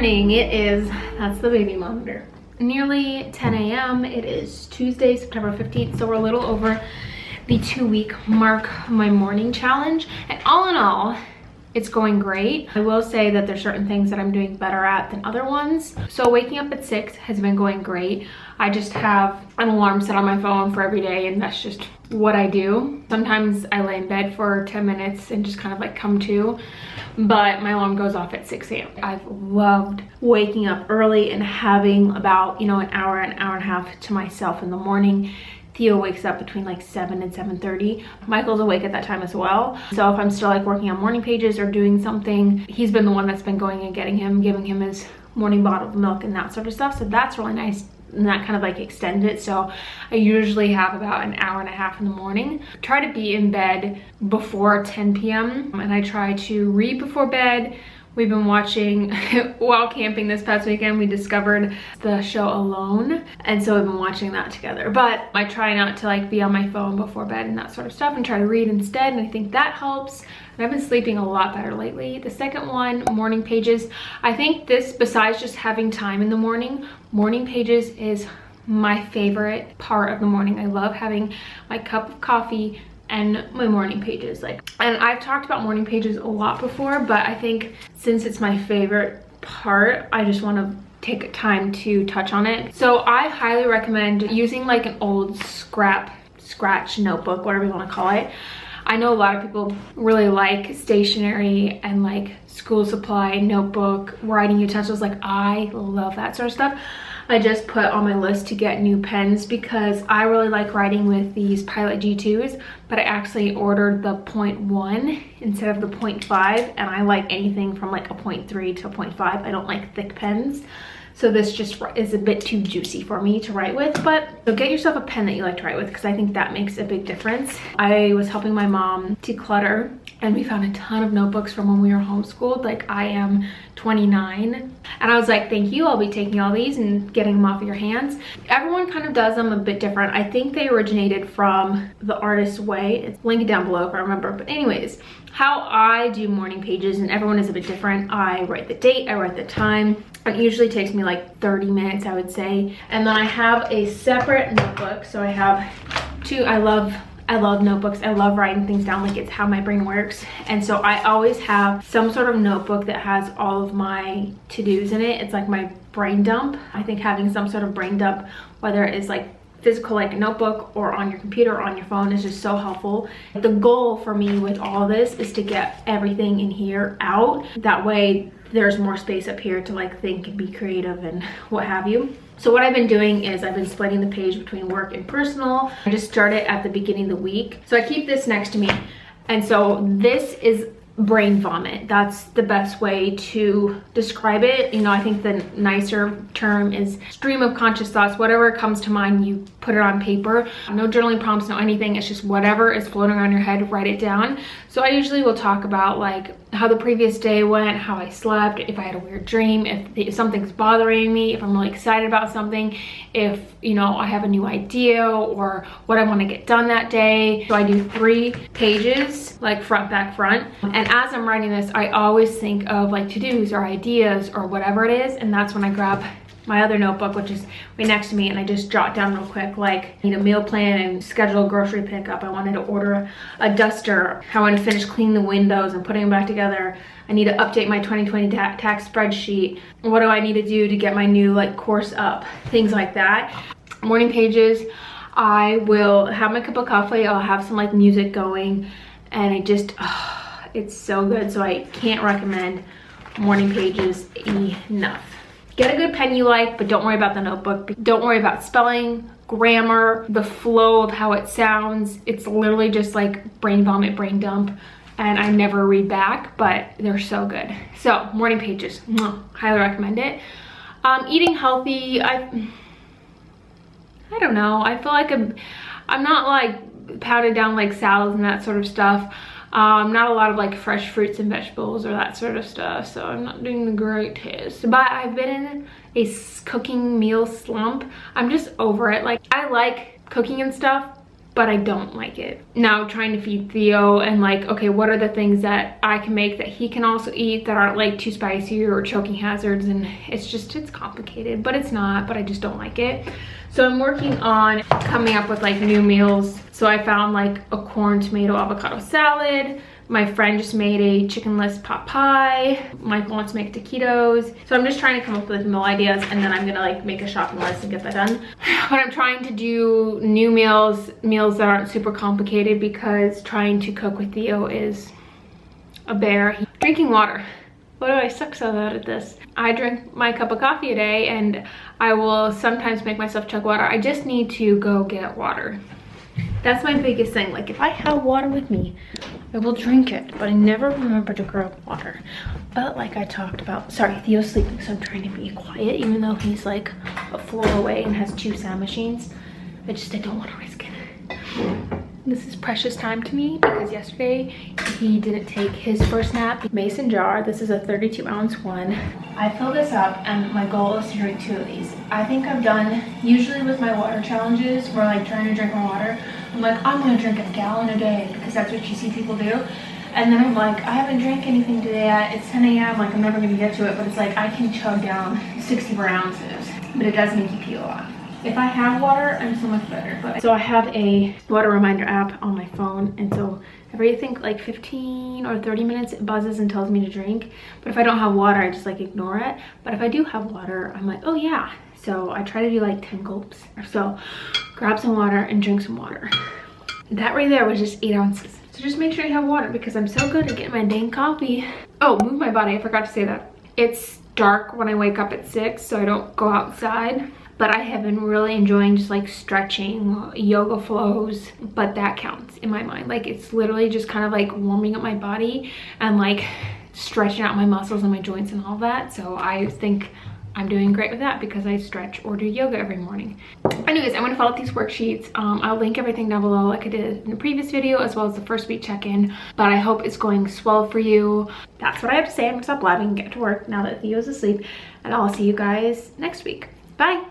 morning. That's the baby monitor. Nearly 10 a.m. It is Tuesday, September 15th, so we're a little over the 2-week mark of my morning challenge. And all in all, it's going great. I will say that there's certain things that I'm doing better at than other ones. So waking up at 6 has been going great. I just have an alarm set on my phone for every day, and that's just what I do. Sometimes I lay in bed for 10 minutes and just kind of like come to, but my alarm goes off at 6 a.m. I've loved waking up early and having about, an hour and a half to myself in the morning. Theo wakes up between like 7 and 7:30. Michael's awake at that time as well. So if I'm still like working on morning pages or doing something, he's been the one that's been going and getting him, giving him his morning bottle of milk and that sort of stuff. So that's really nice. And that kind of like extends it. So I usually have about an hour and a half in the morning. Try to be in bed before 10 p.m. and I try to read before bed. We've been watching, while camping this past weekend, we discovered the show Alone. And so we've been watching that together. But I try not to like be on my phone before bed and that sort of stuff and try to read instead. And I think that helps. And I've been sleeping a lot better lately. The second one, morning pages. I think this, besides just having time in the morning, morning pages is my favorite part of the morning. I love having my cup of coffee and my morning pages. And I've talked about morning pages a lot before, but I think since it's my favorite part, I just want to take time to touch on it. So I highly recommend using like an old scratch notebook, whatever you want to call it. I know a lot of people really like stationery and like school supply, notebook, writing utensils. Like I love that sort of stuff. I just put on my list to get new pens because I really like writing with these Pilot G2s, but I actually ordered the 0.1 instead of the 0.5, and I like anything from like a 0.3 to a 0.5. I don't like thick pens. So this just is a bit too juicy for me to write with, but so get yourself a pen that you like to write with because I think that makes a big difference. I was helping my mom declutter and we found a ton of notebooks from when we were homeschooled. Like I am 29 and I was like, thank you, I'll be taking all these and getting them off of your hands. Everyone kind of does them a bit different. I think they originated from The Artist's Way. It's linked down below if I remember, but anyways, how I do morning pages, and everyone is a bit different. I write the date, I write the time. It usually takes me like 30 minutes, I would say. And then I have a separate notebook. So I have two. I love notebooks. I love writing things down. Like it's how my brain works. And so I always have some sort of notebook that has all of my to-dos in it. It's like my brain dump. I think having some sort of brain dump, whether it's like physical like a notebook or on your computer or on your phone, is just so helpful. The goal for me with all this is to get everything in here out. That way there's more space up here to like think and be creative and what have you. So what I've been doing is I've been splitting the page between work and personal. I just started at the beginning of the week. So I keep this next to me. And so this is brain vomit. That's the best way to describe it. I think the nicer term is stream of conscious thoughts. Whatever comes to mind, you put it on paper. No journaling prompts, no anything. It's just whatever is floating around your head, write it down. So I usually will talk about like how the previous day went, how I slept, if I had a weird dream, if something's bothering me, if I'm really excited about something, if I have a new idea or what I want to get done that day. So I do 3 pages, like front, back, front. And as I'm writing this, I always think of like to-dos or ideas or whatever it is. And that's when I grab my other notebook, which is right next to me, and I just jot down real quick, like I need a meal plan and schedule a grocery pickup. I wanted to order a duster. I want to finish cleaning the windows and putting them back together. I need to update my 2020 tax spreadsheet. What do I need to do to get my new like course up? Things like that. Morning pages, I will have my cup of coffee. I'll have some like music going, and it just, it's so good. So I can't recommend morning pages enough. Get a good pen you like, but don't worry about the notebook. Don't worry about spelling, grammar, the flow of how it sounds. It's literally just like brain vomit, brain dump. And I never read back, but they're so good. So morning pages, highly recommend it. Eating healthy, I don't know. I feel like I'm not like pounded down like salads and that sort of stuff. Not a lot of like fresh fruits and vegetables or that sort of stuff, so I'm not doing the greatest. But I've been in a cooking meal slump. I'm just over it. Like I like cooking and stuff, but I don't like it. Now trying to feed Theo and like, okay, what are the things that I can make that he can also eat that aren't like too spicy or choking hazards, and it's complicated, but it's not, but I just don't like it. So I'm working on coming up with like new meals. So I found like a corn, tomato, avocado salad. My friend just made a chickenless pot pie. Michael wants to make taquitos. So I'm just trying to come up with meal ideas, and then I'm gonna like make a shopping list and get that done. But I'm trying to do new meals that aren't super complicated, because trying to cook with Theo is a bear. Drinking water. Why do I suck so bad at this? I drink my cup of coffee a day, and I will sometimes make myself chug water. I just need to go get water. That's my biggest thing. Like, if I have water with me, I will drink it, but I never remember to grab water. But like I talked about, sorry, Theo's sleeping, so I'm trying to be quiet, even though he's like a floor away and has 2 sound machines. I don't want to risk it. This is precious time to me, because yesterday he didn't take his first nap. Mason jar, this is a 32-ounce one. I fill this up, and my goal is to drink 2 of these. I think I've done, usually with my water challenges, where like trying to drink more water, I'm like, I'm gonna drink a gallon a day, because that's what you see people do. And then I'm like, I haven't drank anything today yet. It's 10 a.m. Like, I'm never gonna get to it, but it's like I can chug down 64 ounces, but it does make you pee a lot. If I have water, I'm so much better. But so I have a water reminder app on my phone, and so every, I think, like 15 or 30 minutes it buzzes and tells me to drink. But if I don't have water, I just like ignore it. But if I do have water, I'm like, oh yeah. So I try to do like 10 gulps. So grab some water and drink some water. That right there was just 8 ounces. So just make sure you have water, because I'm so good at getting my dang coffee. Oh, move my body, I forgot to say that. It's dark when I wake up at 6, so I don't go outside. But I have been really enjoying just like stretching, yoga flows, but that counts in my mind. Like, it's literally just kind of like warming up my body and like stretching out my muscles and my joints and all that. So I think I'm doing great with that, because I stretch or do yoga every morning. Anyways, I'm gonna fill out these worksheets. I'll link everything down below like I did in the previous video, as well as the first week check-in. But I hope it's going swell for you. That's what I have to say. I'm gonna stop blabbing and get to work now that Theo's asleep, and I'll see you guys next week. Bye.